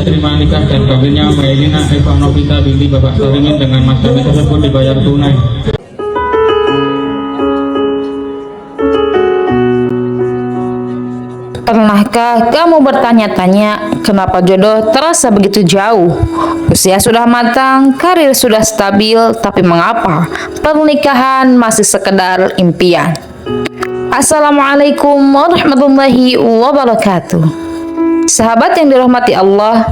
terima nikah dan kawinnya Mailina Eva Novita binti Bapak Salimin dengan mas kawin tersebut dibayar tunai. Pernahkah kamu bertanya-tanya kenapa jodoh terasa begitu jauh? Usia sudah matang, karir sudah stabil, tapi mengapa pernikahan masih sekedar impian? Assalamualaikum warahmatullahi wabarakatuh. Sahabat yang dirahmati Allah,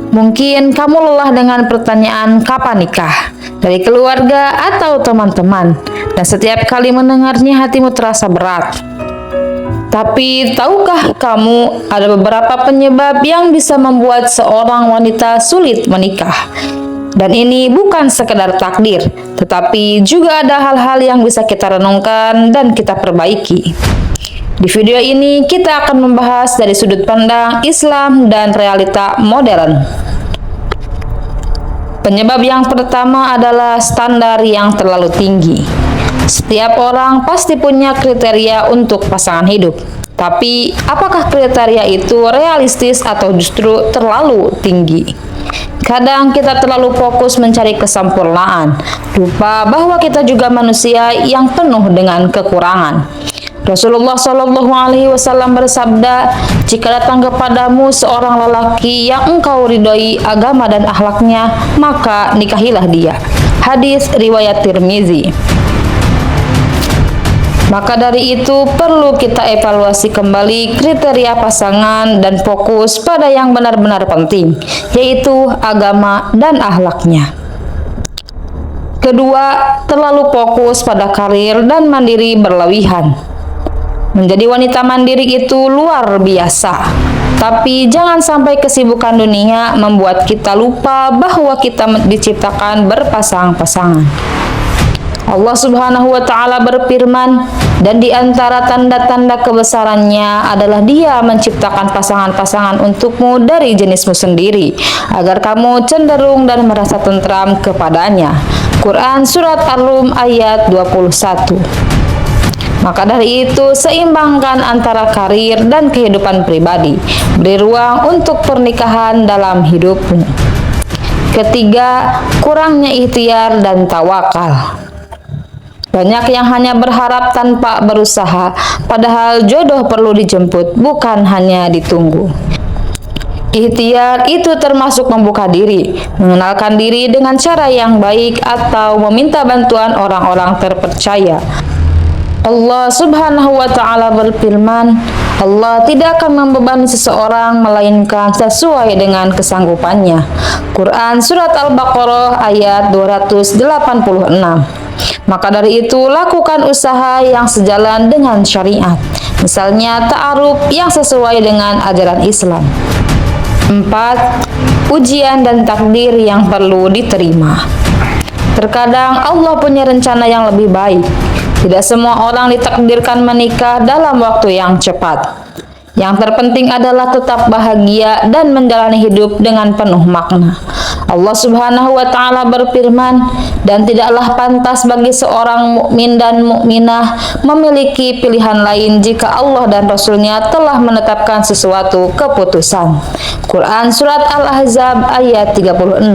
mungkin kamu lelah dengan pertanyaan kapan nikah dari keluarga atau teman-teman, dan setiap kali mendengarnya hatimu terasa berat. Tapi tahukah kamu ada beberapa penyebab yang bisa membuat seorang wanita sulit menikah? Dan ini bukan sekedar takdir, tetapi juga ada hal-hal yang bisa kita renungkan dan kita perbaiki. Di video ini kita akan membahas dari sudut pandang Islam dan realita modern. Penyebab yang pertama adalah standar yang terlalu tinggi. Setiap orang pasti punya kriteria untuk pasangan hidup. Tapi, apakah kriteria itu realistis atau justru terlalu tinggi? Kadang kita terlalu fokus mencari kesempurnaan, lupa bahwa kita juga manusia yang penuh dengan kekurangan. Rasulullah SAW bersabda, "Jika datang kepadamu seorang lelaki yang engkau ridhoi agama dan akhlaknya, maka nikahilah dia." Hadis riwayat Tirmizi. Maka dari itu perlu kita evaluasi kembali kriteria pasangan dan fokus pada yang benar-benar penting, yaitu agama dan akhlaknya. Kedua, terlalu fokus pada karir dan mandiri berlebihan. Menjadi wanita mandiri itu luar biasa, tapi jangan sampai kesibukan dunia membuat kita lupa bahwa kita diciptakan berpasang-pasangan. Allah Subhanahu wa Ta'ala berfirman, dan di antara tanda-tanda kebesarannya adalah Dia menciptakan pasangan-pasangan untukmu dari jenismu sendiri, agar kamu cenderung dan merasa tentram kepadanya. Quran Surat Ar-Rum ayat 21. Maka dari itu, seimbangkan antara karir dan kehidupan pribadi. Beri ruang untuk pernikahan dalam hidupmu. Ketiga, kurangnya ikhtiar dan tawakal. Banyak yang hanya berharap tanpa berusaha, padahal jodoh perlu dijemput, bukan hanya ditunggu. Ikhtiar itu termasuk membuka diri, mengenalkan diri dengan cara yang baik, atau meminta bantuan orang-orang terpercaya. Allah Subhanahu wa Ta'ala berfirman, Allah tidak akan membebani seseorang melainkan sesuai dengan kesanggupannya. Quran Surat Al-Baqarah ayat 286. Maka dari itu, lakukan usaha yang sejalan dengan syariat. Misalnya, ta'aruf yang sesuai dengan ajaran Islam. 4. Ujian dan takdir yang perlu diterima. Terkadang Allah punya rencana yang lebih baik. Tidak semua orang ditakdirkan menikah dalam waktu yang cepat. Yang terpenting adalah tetap bahagia dan menjalani hidup dengan penuh makna. Allah Subhanahu wa Ta'ala berfirman, dan tidaklah pantas bagi seorang mukmin dan mukminah memiliki pilihan lain jika Allah dan Rasul-Nya telah menetapkan sesuatu keputusan. Quran Surat Al-Ahzab ayat 36.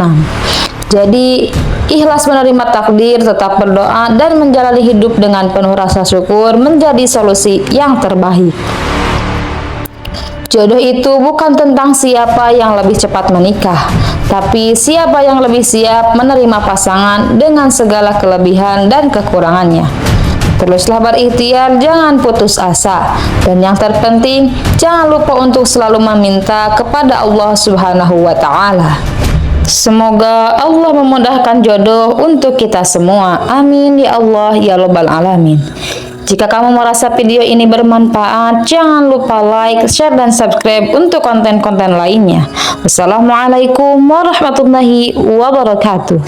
Jadi, ikhlas menerima takdir, tetap berdoa, dan menjalani hidup dengan penuh rasa syukur menjadi solusi yang terbaik. Jodoh itu bukan tentang siapa yang lebih cepat menikah, tapi siapa yang lebih siap menerima pasangan dengan segala kelebihan dan kekurangannya. Teruslah berikhtiar, jangan putus asa, dan yang terpenting, jangan lupa untuk selalu meminta kepada Allah Subhanahu wa Ta'ala. Semoga Allah memudahkan jodoh untuk kita semua. Amin ya Allah ya Rabbal Alamin. Jika kamu merasa video ini bermanfaat, jangan lupa like, share, dan subscribe untuk konten-konten lainnya. Wassalamualaikum warahmatullahi wabarakatuh.